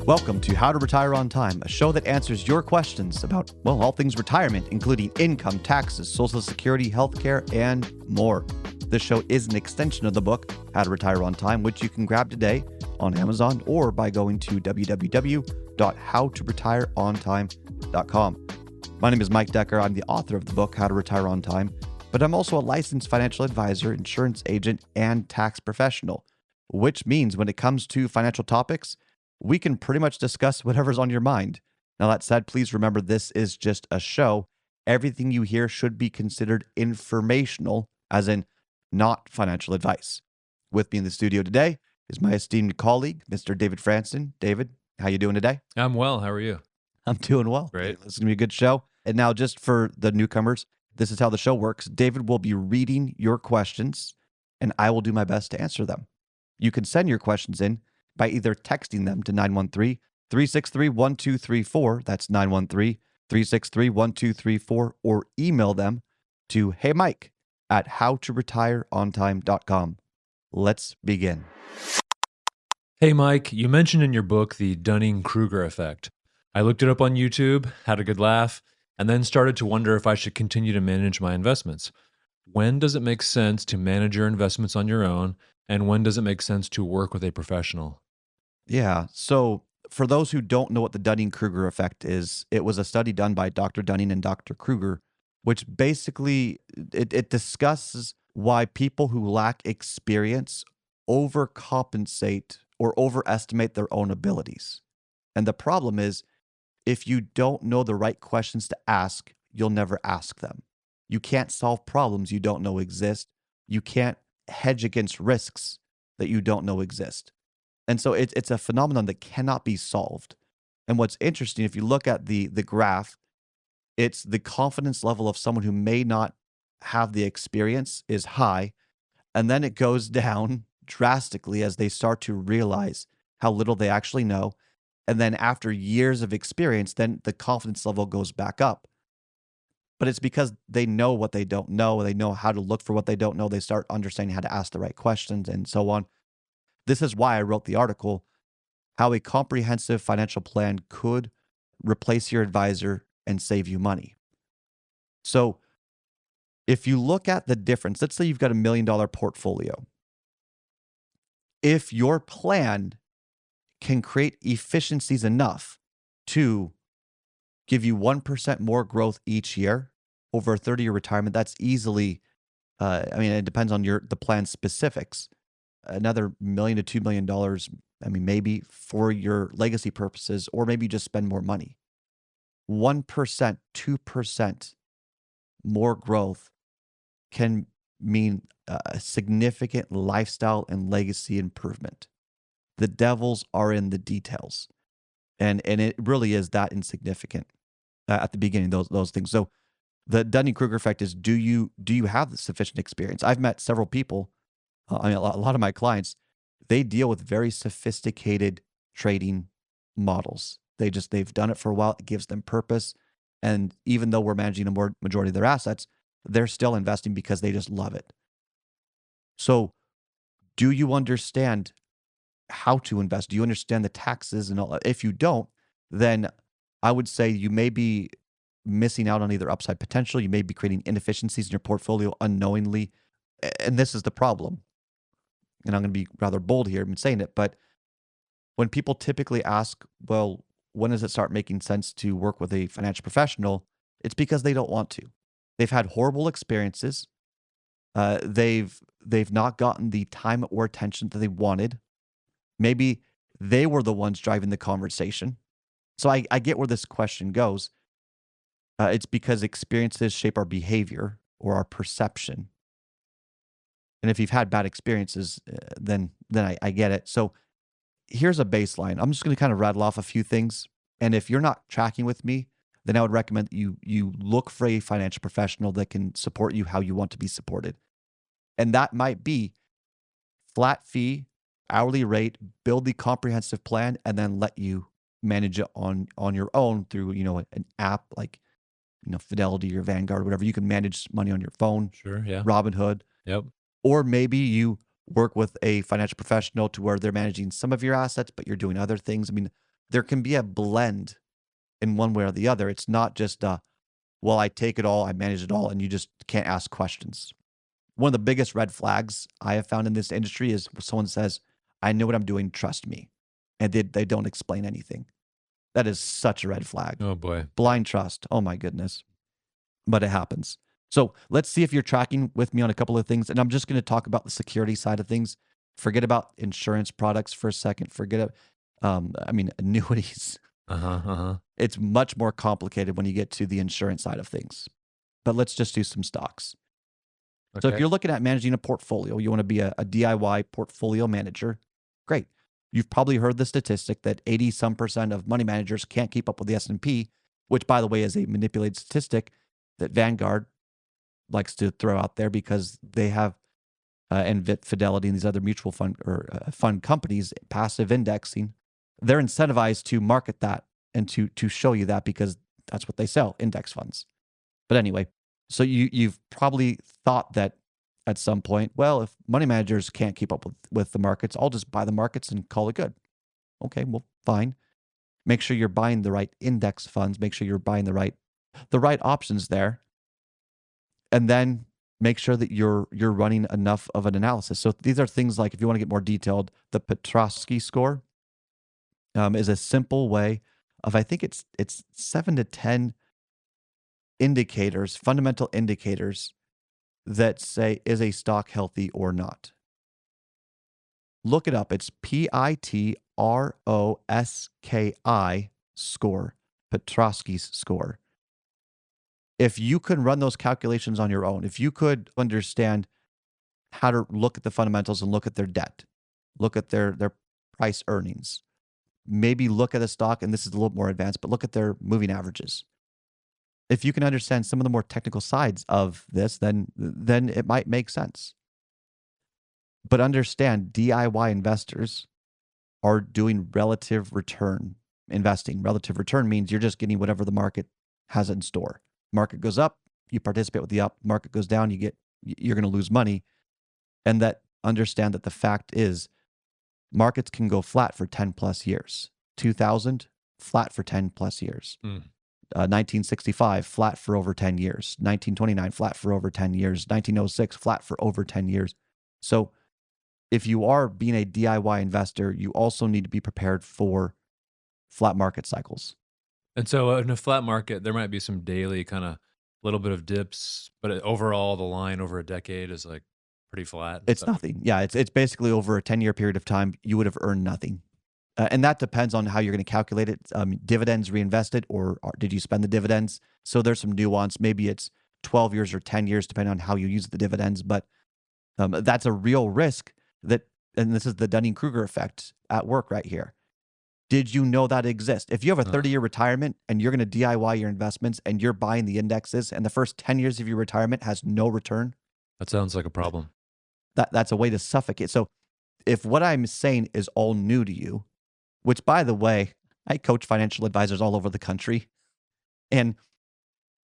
Welcome to How to Retire on Time, a show that answers your questions about, well, all things retirement, including income, taxes, Social Security, healthcare, and more. This show is an extension of the book, How to Retire on Time, which you can grab today on Amazon or by going to www.howtoretireontime.com. My name is Mike Decker. I'm the author of the book, How to Retire on Time, but I'm also a licensed financial advisor, insurance agent, and tax professional, which means when it comes to financial topics, we can pretty much discuss whatever's on your mind. Now, that said, please remember this is just a show. Everything you hear should be considered informational, as in not financial advice. With me in the studio today is my esteemed colleague, Mr. David Franson. David, how you doing today? I'm well. How are you? I'm doing well. Great. This is going to be a good show. And now, just for the newcomers, this is how the show works. David will be reading your questions, and I will do my best to answer them. You can send your questions in by either texting them to 913-363-1234, that's 913-363-1234, or email them to heymike@howtoretireontime.com. Let's begin. Hey, Mike, you mentioned in your book the Dunning-Kruger effect. I looked it up on YouTube, had a good laugh, and then started to wonder if I should continue to manage my investments. When does it make sense to manage your investments on your own, and when does it make sense to work with a professional? Yeah, so for those who don't know what the Dunning-Kruger effect is, it was a study done by Dr. Dunning and Dr. Kruger, which basically it discusses why people who lack experience overcompensate or overestimate their own abilities. And the problem is, if you don't know the right questions to ask, you'll never ask them. You can't solve problems you don't know exist. You can't hedge against risks that you don't know exist. And so it's a phenomenon that cannot be solved. And what's interesting, if you look at the graph, it's the confidence level of someone who may not have the experience is high, and then it goes down drastically as they start to realize how little they actually know. And then after years of experience, then the confidence level goes back up. But it's because they know what they don't know. They know how to look for what they don't know. They start understanding how to ask the right questions and so on. This is why I wrote the article, How a Comprehensive Financial Plan Could Replace Your Advisor and Save You Money. So if you look at the difference, let's say you've got $1 million portfolio. If your plan can create efficiencies enough to give you 1% more growth each year over a 30-year retirement, that's easily, it depends on the plan specifics. Another $1 million to $2 million, maybe for your legacy purposes, or maybe you just spend more money. 1%, 2% more growth can mean a significant lifestyle and legacy improvement. The devils are in the details. And it really is that insignificant at the beginning, those things. So the Dunning-Kruger effect is, do you have the sufficient experience? I've met several people, a lot of my clients, they deal with very sophisticated trading models. They've done it for a while. It gives them purpose. And even though we're managing a majority of their assets, they're still investing because they just love it. So do you understand how to invest? Do you understand the taxes and all that? If you don't, then I would say you may be missing out on either upside potential. You may be creating inefficiencies in your portfolio unknowingly. And this is the problem. And I'm going to be rather bold here in saying it, but when people typically ask, well, when does it start making sense to work with a financial professional? It's because they don't want to. They've had horrible experiences. They've not gotten the time or attention that they wanted. Maybe they were the ones driving the conversation. So I get where this question goes. It's because experiences shape our behavior or our perception. And if you've had bad experiences, then I get it. So here's a baseline. I'm just going to kind of rattle off a few things. And if you're not tracking with me, then I would recommend that you look for a financial professional that can support you how you want to be supported. And that might be flat fee, hourly rate, build the comprehensive plan, and then let you manage it on your own through, an app like, Fidelity or Vanguard or whatever. You can manage money on your phone. Sure, yeah. Robinhood. Yep. Or maybe you work with a financial professional to where they're managing some of your assets, but you're doing other things. there can be a blend in one way or the other. It's not just, well, I take it all, I manage it all, and you just can't ask questions. One of the biggest red flags I have found in this industry is when someone says, I know what I'm doing, trust me. And they don't explain anything. That is such a red flag. Oh boy. Blind trust. Oh my goodness. But it happens. So let's see if you're tracking with me on a couple of things. And I'm just going to talk about the security side of things. Forget about insurance products for a second. Forget, annuities. It's much more complicated when you get to the insurance side of things. But let's just do some stocks. Okay. So if you're looking at managing a portfolio, you want to be a DIY portfolio manager, great. You've probably heard the statistic that 80% of money managers can't keep up with the S&P, which, by the way, is a manipulated statistic that Vanguard likes to throw out there because they have, and Fidelity and these other mutual fund or fund companies, passive indexing, they're incentivized to market that and to show you that because that's what they sell, index funds. But anyway, so you've probably thought that at some point, well, if money managers can't keep up with the markets, I'll just buy the markets and call it good. Okay, well, fine. Make sure you're buying the right index funds. Make sure you're buying the right options there. And then make sure that you're running enough of an analysis. So these are things like, if you want to get more detailed, the Petrosky score is a simple way of, I think it's 7 to 10 indicators, fundamental indicators that say, is a stock healthy or not? Look it up. It's Pitroski score, Petrosky's score. If you could run those calculations on your own, if you could understand how to look at the fundamentals and look at their debt, look at their price earnings, maybe look at a stock, and this is a little more advanced, but look at their moving averages. If you can understand some of the more technical sides of this, then it might make sense. But understand, DIY investors are doing relative return investing. Relative return means you're just getting whatever the market has in store. Market goes up, you participate with the up. Market goes down, you're going to lose money. And that understand that the fact is, markets can go flat for 10 plus years. 2000, flat for 10 plus years. 1965, flat for over 10 years. 1929, flat for over 10 years. 1906, flat for over 10 years. So if you are being a DIY investor, you also need to be prepared for flat market cycles. And so in a flat market, there might be some daily kind of little bit of dips, but overall, the line over a decade is like pretty flat. It's nothing. Yeah, it's basically over a 10-year period of time, you would have earned nothing. And that depends on how you're going to calculate it. Dividends reinvested, or did you spend the dividends? So there's some nuance. Maybe it's 12 years or 10 years, depending on how you use the dividends. But that's a real risk that, and this is the Dunning-Kruger effect at work right here. Did you know that exists? If you have a 30-year retirement and you're going to DIY your investments and you're buying the indexes and the first 10 years of your retirement has no return. That sounds like a problem. That's a way to suffocate. So if what I'm saying is all new to you, which, by the way, I coach financial advisors all over the country, and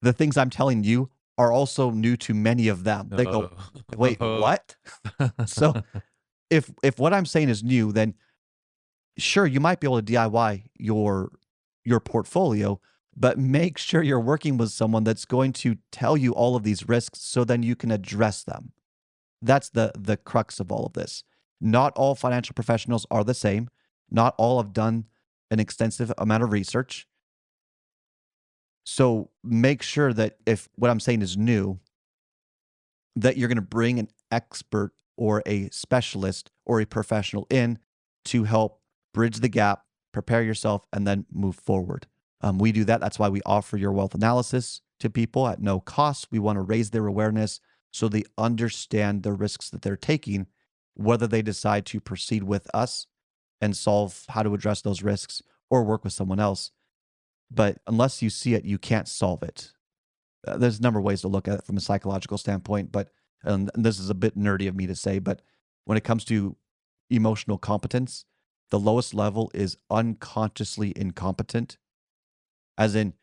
the things I'm telling you are also new to many of them. They go, wait, what? So if what I'm saying is new, then sure, you might be able to DIY your portfolio, but make sure you're working with someone that's going to tell you all of these risks so then you can address them. That's the crux of all of this. Not all financial professionals are the same. Not all have done an extensive amount of research. So make sure that if what I'm saying is new, that you're going to bring an expert or a specialist or a professional in to help bridge the gap, prepare yourself, and then move forward. We do that. That's why we offer your wealth analysis to people at no cost. We want to raise their awareness so they understand the risks that they're taking, whether they decide to proceed with us and solve how to address those risks or work with someone else. But unless you see it, you can't solve it. There's a number of ways to look at it from a psychological standpoint, but and this is a bit nerdy of me to say, but when it comes to emotional competence, the lowest level is unconsciously incompetent, as in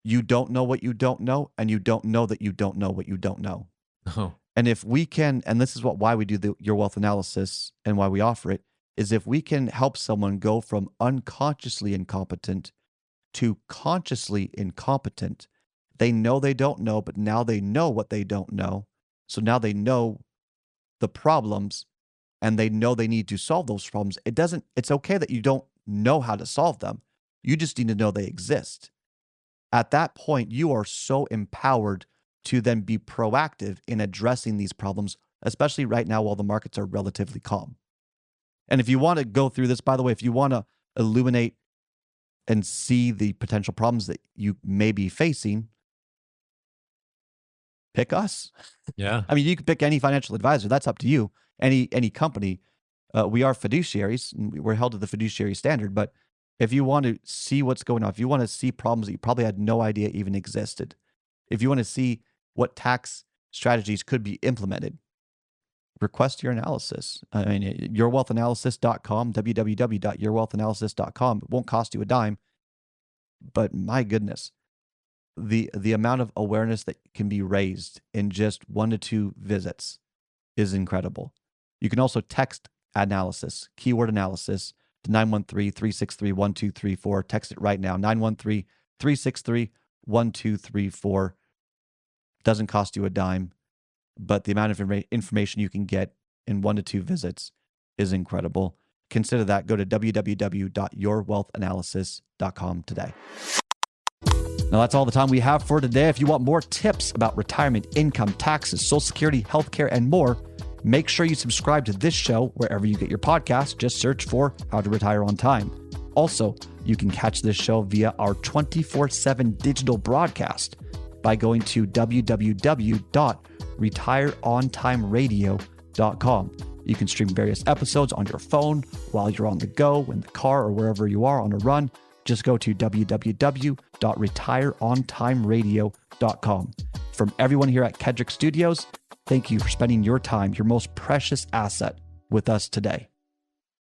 you don't know what you don't know, and you don't know that you don't know what you don't know. Oh. And if we can, and this is why we do your wealth analysis and why we offer it, is if we can help someone go from unconsciously incompetent to consciously incompetent. They know they don't know, but now they know what they don't know. So now they know the problems and they know they need to solve those problems. It's okay that you don't know how to solve them. You just need to know they exist. At that point, you are so empowered to then be proactive in addressing these problems, especially right now while the markets are relatively calm. And if you want to go through this, by the way, if you want to illuminate and see the potential problems that you may be facing, pick us. Yeah. I mean, you can pick any financial advisor. That's up to you. Any company. We are fiduciaries. And we're held to the fiduciary standard. But if you want to see what's going on, if you want to see problems that you probably had no idea even existed, if you want to see what tax strategies could be implemented, request your analysis. I mean, yourwealthanalysis.com, www.yourwealthanalysis.com. It won't cost you a dime. But my goodness, the amount of awareness that can be raised in just 1 to 2 visits is incredible. You can also text analysis, keyword analysis, to 913-363-1234. Text it right now, 913-363-1234. Doesn't cost you a dime, but the amount of information you can get in 1 to 2 visits is incredible. Consider that. Go to www.yourwealthanalysis.com today. Now, that's all the time we have for today. If you want more tips about retirement, income, taxes, Social Security, healthcare, and more, make sure you subscribe to this show wherever you get your podcasts. Just search for How to Retire on Time. Also, you can catch this show via our 24/7 digital broadcast by going to www.retireontimeradio.com. You can stream various episodes on your phone while you're on the go, in the car, or wherever you are on a run. Just go to www.retireontimeradio.com. From everyone here at Kedrick Studios, thank you for spending your time, your most precious asset, with us today.